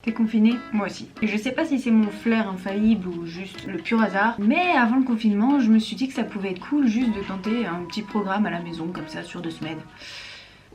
T'es confiné? Moi aussi. Et je sais pas si c'est mon flair infaillible ou juste le pur hasard, mais avant le confinement, je me suis dit que ça pouvait être cool juste de tenter un petit programme à la maison comme ça sur 2 semaines.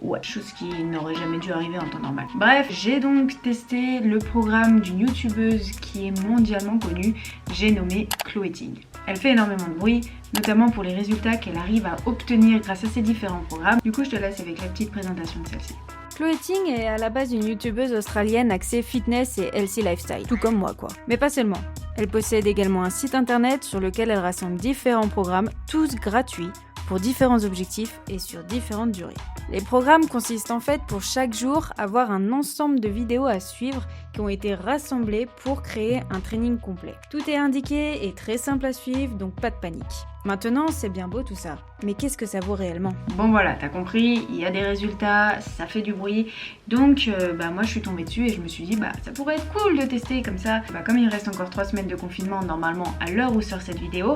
Ouais, chose qui n'aurait jamais dû arriver en temps normal. Bref, j'ai donc testé le programme d'une youtubeuse qui est mondialement connue, j'ai nommé Chloé Ting. Elle fait énormément de bruit, notamment pour les résultats qu'elle arrive à obtenir grâce à ses différents programmes. Du coup, je te laisse avec la petite présentation de celle-ci. Chloé Ting est à la base une youtubeuse australienne axée fitness et healthy lifestyle, tout comme moi quoi. Mais pas seulement. Elle possède également un site internet sur lequel elle rassemble différents programmes, tous gratuits, pour différents objectifs et sur différentes durées. Les programmes consistent en fait pour chaque jour avoir un ensemble de vidéos à suivre qui ont été rassemblées pour créer un training complet. Tout est indiqué et très simple à suivre, donc pas de panique. Maintenant, c'est bien beau tout ça, mais qu'est-ce que ça vaut réellement? Bon voilà, t'as compris, il y a des résultats, ça fait du bruit, donc moi je suis tombée dessus et je me suis dit ça pourrait être cool de tester comme ça. Comme il reste encore 3 semaines de confinement normalement à l'heure où sort cette vidéo,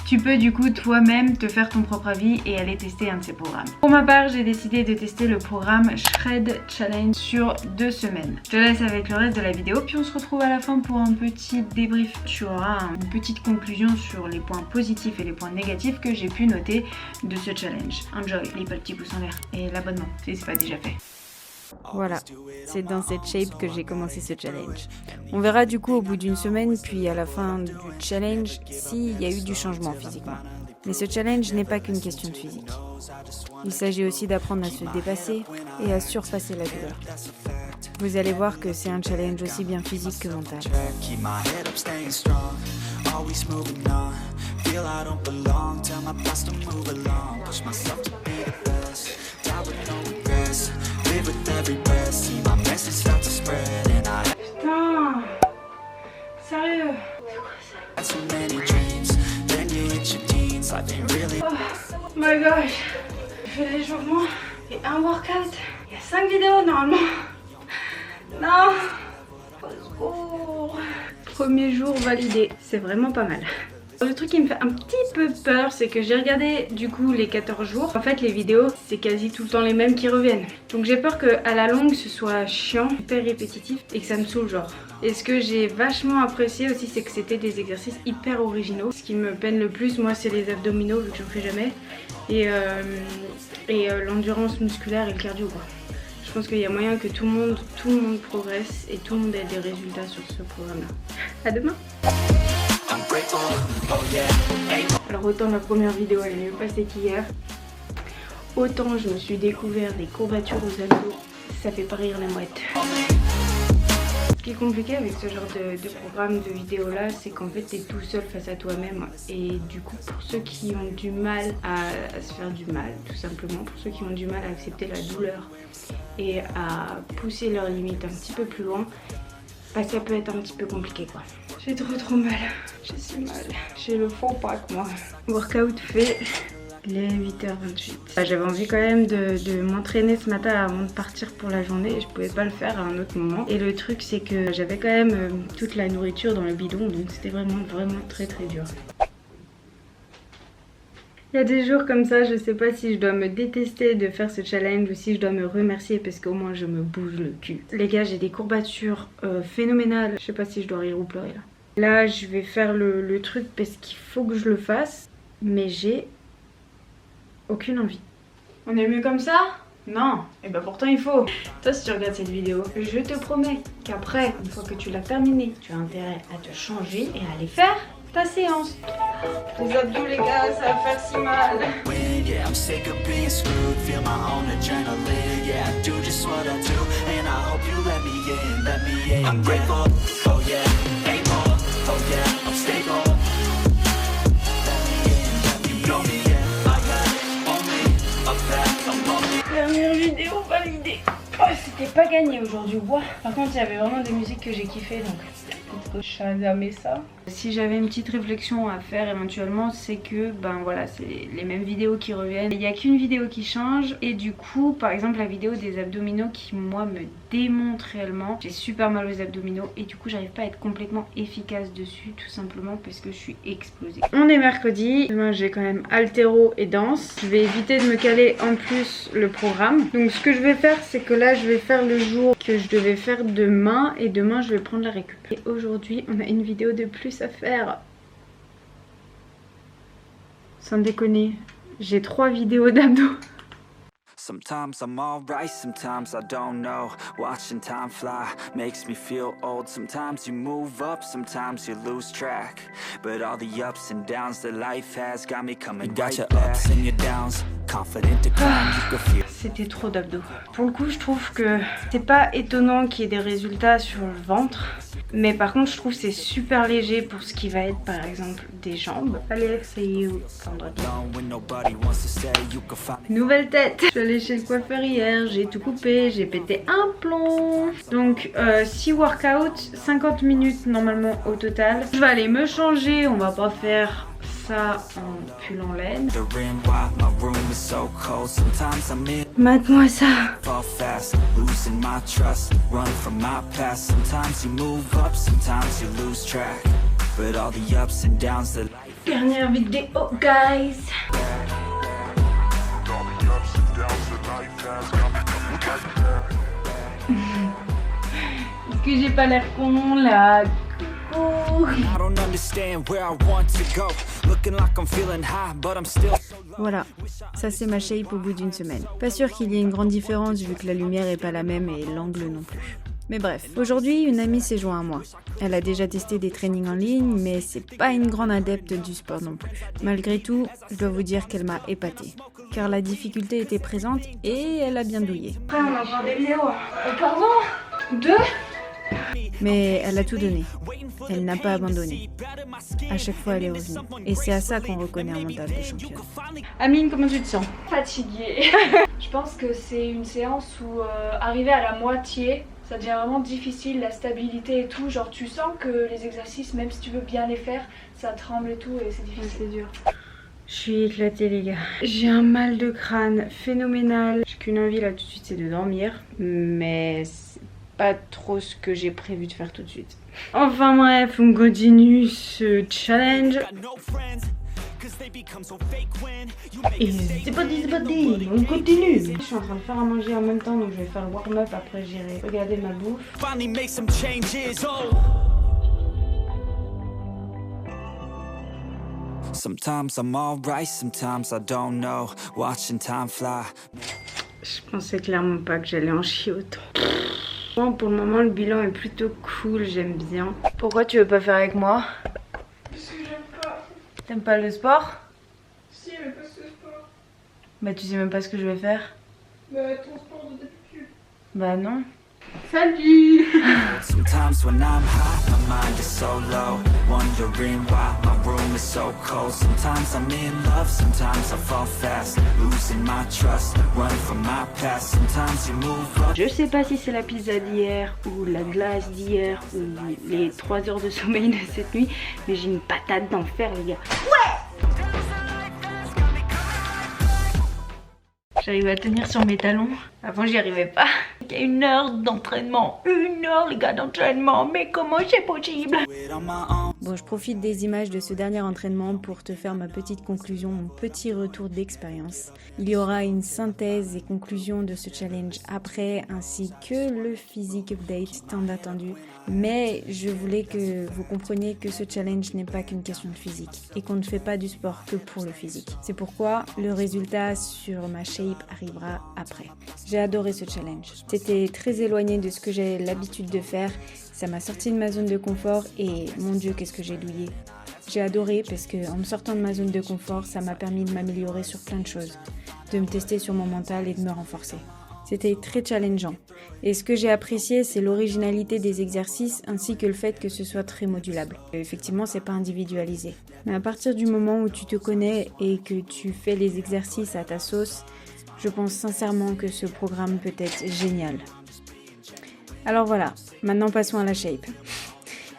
tu peux du coup toi-même te faire ton propre avis et aller tester un de ces programmes. Pour ma part, j'ai décidé de tester le programme Shred Challenge sur 2 semaines. Je te laisse avec le reste de la vidéo, puis on se retrouve à la fin pour un petit débrief. Tu auras une petite conclusion sur les points positifs et les points négatifs que j'ai pu noter de ce challenge. Enjoy, les petits pouces en l'air et l'abonnement si c'est pas déjà fait. Voilà, c'est dans cette shape que j'ai commencé ce challenge. On verra du coup au bout d'une semaine, puis à la fin du challenge, s'il y a eu du changement physiquement. Mais ce challenge n'est pas qu'une question de physique. Il s'agit aussi d'apprendre à se dépasser et à surpasser la douleur. Vous allez voir que c'est un challenge aussi bien physique que mental. Putain, sérieux? Oh my gosh, je fais de l'échauffement et un workout. Il y a 5 vidéos normalement. Non, au secours. Premier jour validé, c'est vraiment pas mal. Le truc qui me fait un petit peu peur, c'est que j'ai regardé du coup les 14 jours. En fait, les vidéos, c'est quasi tout le temps les mêmes qui reviennent. Donc j'ai peur qu'à la longue, ce soit chiant, hyper répétitif et que ça me saoule genre. Et ce que j'ai vachement apprécié aussi, c'est que c'était des exercices hyper originaux. Ce qui me peine le plus, moi, c'est les abdominaux, vu que j'en fais jamais. Et l'endurance musculaire et le cardio, quoi. Je pense qu'il y a moyen que tout le monde progresse et tout le monde ait des résultats sur ce programme-là. À demain! Alors autant la première vidéo elle est mieux passée qu'hier, autant je me suis découvert des courbatures aux abdos, ça fait pas rire la mouette. Ce qui est compliqué avec ce genre de programme de vidéo là, c'est qu'en fait t'es tout seul face à toi-même et du coup pour ceux qui ont du mal à se faire du mal, tout simplement, pour ceux qui ont du mal à accepter la douleur et à pousser leurs limites un petit peu plus loin, ça peut être un petit peu compliqué quoi. J'ai trop mal, j'ai si mal, j'ai le faux pack moi. Workout fait, il est 8h28. J'avais envie quand même de m'entraîner ce matin avant de partir pour la journée et je pouvais pas le faire à un autre moment. Et le truc c'est que j'avais quand même toute la nourriture dans le bidon, donc c'était vraiment très dur. Il y a des jours comme ça, je sais pas si je dois me détester de faire ce challenge ou si je dois me remercier parce qu'au moins je me bouge le cul. Les gars, j'ai des courbatures phénoménales. Je sais pas si je dois rire ou pleurer là. Là, je vais faire le truc parce qu'il faut que je le fasse, mais j'ai aucune envie. On est mieux comme ça? Non. Et pourtant il faut. Toi, si tu regardes cette vidéo, je te promets qu'après, une fois que tu l'as terminée, tu as intérêt à te changer et à aller faire ta séance. Les abdos les gars, ça va faire si mal. Dernière vidéo validée. Oh, c'était pas gagné aujourd'hui. Par contre, il y avait vraiment des musiques que j'ai kiffé donc Shazamé ça. Si j'avais une petite réflexion à faire éventuellement, c'est que voilà, c'est les mêmes vidéos qui reviennent. Il n'y a qu'une vidéo qui change et du coup, par exemple la vidéo des abdominaux qui moi me démonte réellement. J'ai super mal aux abdominaux et du coup j'arrive pas à être complètement efficace dessus tout simplement parce que je suis explosée. On est mercredi, demain j'ai quand même haltéro et danse. Je vais éviter de me caler en plus le programme. Donc ce que je vais faire, c'est que là je vais faire faire le jour que je devais faire demain et demain je vais prendre la récup. Et aujourd'hui on a une vidéo de plus à faire. Sans déconner, j'ai 3 vidéos d'abdos. Sometimes I'm alright, sometimes I don't know. Watching time fly makes me feel old. Sometimes you move up, sometimes you lose track. But all the ups and downs that life has got me coming right back. You got your ups and your downs, confident to climb, you can feel. C'était trop d'abdos. Pour le coup, je trouve que c'est pas étonnant qu'il y ait des résultats sur le ventre. Mais par contre, je trouve que c'est super léger pour ce qui va être par exemple des jambes. Allez, ça y est, vendredi. Nouvelle tête. Je suis allée chez le coiffeur hier, j'ai tout coupé, j'ai pété un plomb. Donc 6 workouts, 50 minutes normalement au total. Je vais aller me changer, on va pas faire ça en pull en laine. Mate-moi ça. Dernière vidéo, guys. Est-ce que j'ai pas l'air con là? Voilà, ça c'est ma shape au bout d'une semaine. Pas sûr qu'il y ait une grande différence vu que la lumière est pas la même et l'angle non plus. Mais bref, aujourd'hui une amie s'est jointe à moi. Elle a déjà testé des trainings en ligne, mais c'est pas une grande adepte du sport non plus. Malgré tout, je dois vous dire qu'elle m'a épatée. Car la difficulté était présente et elle a bien douillé. Après on a encore des vidéos. Pardon? 2? Mais elle a tout donné. Elle n'a pas abandonné. À chaque fois, elle est revenue. Et c'est à ça qu'on reconnaît un mental de championne. Ameline, comment tu te sens? Fatiguée. Je pense que c'est une séance où arriver à la moitié, ça devient vraiment difficile, la stabilité et tout. Genre tu sens que les exercices, même si tu veux bien les faire, ça tremble et tout et c'est difficile. C'est dur. Je suis éclatée les gars. J'ai un mal de crâne phénoménal. J'ai qu'une envie là tout de suite, c'est de dormir. Mais c'est pas trop ce que j'ai prévu de faire tout de suite. Enfin bref, on continue ce challenge. Et c'est pas dit, on continue. Je suis en train de faire à manger en même temps, donc je vais faire le warm-up, après j'irai regarder ma bouffe. Sometimes I'm alright, sometimes I don't know. Watching time fly. Je pensais clairement pas que j'allais en chier autant. Bon, pour le moment, le bilan est plutôt cool, j'aime bien. Pourquoi tu veux pas faire avec moi? Parce que j'aime pas. T'aimes pas le sport? Si, mais pas ce sport. Bah tu sais même pas ce que je vais faire? Bah ton sport de d'habitude. Bah non. Salut. Sometimes when I'm high, my mind is so low. Wondering why my room is so cold. Sometimes I'm in love, sometimes I fall fast. Losing my trust, run from my past. Sometimes you move up. Je sais pas si c'est la pizza d'hier, ou la glace d'hier, ou les 3 heures de sommeil de cette nuit, mais j'ai une patate d'enfer les gars. Ouais! J'arrive à tenir sur mes talons. Avant j'y arrivais pas. Il y a 1 heure d'entraînement. 1 heure les gars d'entraînement. Mais comment c'est possible? Bon, je profite des images de ce dernier entraînement pour te faire ma petite conclusion, mon petit retour d'expérience. Il y aura une synthèse et conclusion de ce challenge après, ainsi que le physique update tant attendu. Mais je voulais que vous compreniez que ce challenge n'est pas qu'une question de physique et qu'on ne fait pas du sport que pour le physique. C'est pourquoi le résultat sur ma shape arrivera après. J'ai adoré ce challenge. C'était très éloigné de ce que j'ai l'habitude de faire. Ça m'a sorti de ma zone de confort et mon Dieu, qu'est-ce que j'ai douillé. J'ai adoré parce qu'en me sortant de ma zone de confort, ça m'a permis de m'améliorer sur plein de choses, de me tester sur mon mental et de me renforcer. C'était très challengeant. Et ce que j'ai apprécié, c'est l'originalité des exercices ainsi que le fait que ce soit très modulable. Effectivement, c'est pas individualisé. Mais à partir du moment où tu te connais et que tu fais les exercices à ta sauce, je pense sincèrement que ce programme peut être génial. Alors voilà, maintenant passons à la shape.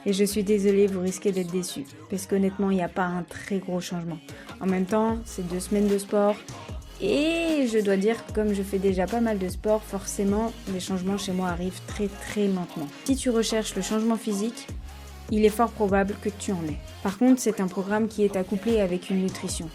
Et je suis désolée, vous risquez d'être déçus, parce qu'honnêtement, il n'y a pas un très gros changement. En même temps, c'est 2 semaines de sport, et je dois dire que comme je fais déjà pas mal de sport, forcément, les changements chez moi arrivent très très lentement. Si tu recherches le changement physique, il est fort probable que tu en aies. Par contre, c'est un programme qui est à coupler avec une nutrition.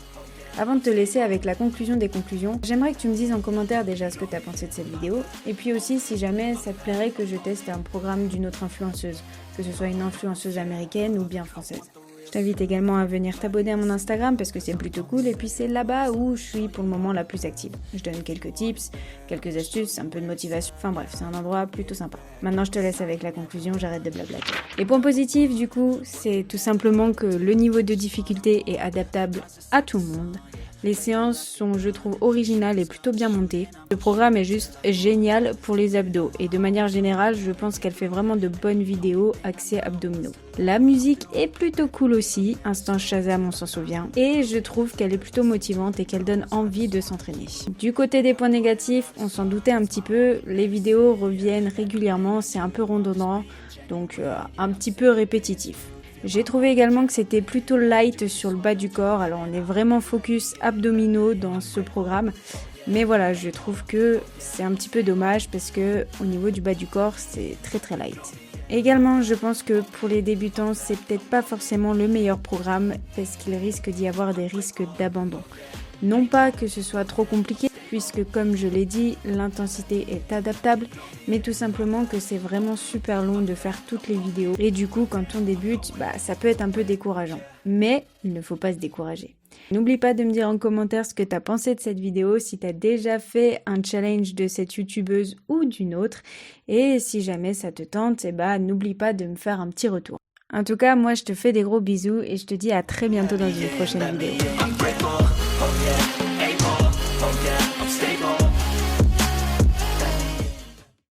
Avant de te laisser avec la conclusion des conclusions, j'aimerais que tu me dises en commentaire déjà ce que tu as pensé de cette vidéo, et puis aussi si jamais ça te plairait que je teste un programme d'une autre influenceuse, que ce soit une influenceuse américaine ou bien française. Je t'invite également à venir t'abonner à mon Instagram parce que c'est plutôt cool et puis c'est là-bas où je suis pour le moment la plus active. Je donne quelques tips, quelques astuces, un peu de motivation, enfin bref, c'est un endroit plutôt sympa. Maintenant je te laisse avec la conclusion, j'arrête de blablater. Les points positifs du coup, c'est tout simplement que le niveau de difficulté est adaptable à tout le monde. Les séances sont, je trouve, originales et plutôt bien montées. Le programme est juste génial pour les abdos et de manière générale, je pense qu'elle fait vraiment de bonnes vidéos axées abdominaux. La musique est plutôt cool aussi, instant Shazam on s'en souvient, et je trouve qu'elle est plutôt motivante et qu'elle donne envie de s'entraîner. Du côté des points négatifs, on s'en doutait un petit peu, les vidéos reviennent régulièrement, c'est un peu redondant, donc un petit peu répétitif. J'ai trouvé également que c'était plutôt light sur le bas du corps, alors on est vraiment focus abdominaux dans ce programme, mais voilà, je trouve que c'est un petit peu dommage parce que au niveau du bas du corps, c'est très light. Également, je pense que pour les débutants, c'est peut-être pas forcément le meilleur programme parce qu'il risque d'y avoir des risques d'abandon. Non pas que ce soit trop compliqué, puisque comme je l'ai dit, l'intensité est adaptable, mais tout simplement que c'est vraiment super long de faire toutes les vidéos. Et du coup, quand on débute, ça peut être un peu décourageant. Mais il ne faut pas se décourager. N'oublie pas de me dire en commentaire ce que tu as pensé de cette vidéo, si tu as déjà fait un challenge de cette youtubeuse ou d'une autre. Et si jamais ça te tente, n'oublie pas de me faire un petit retour. En tout cas, moi je te fais des gros bisous et je te dis à très bientôt dans une prochaine vidéo.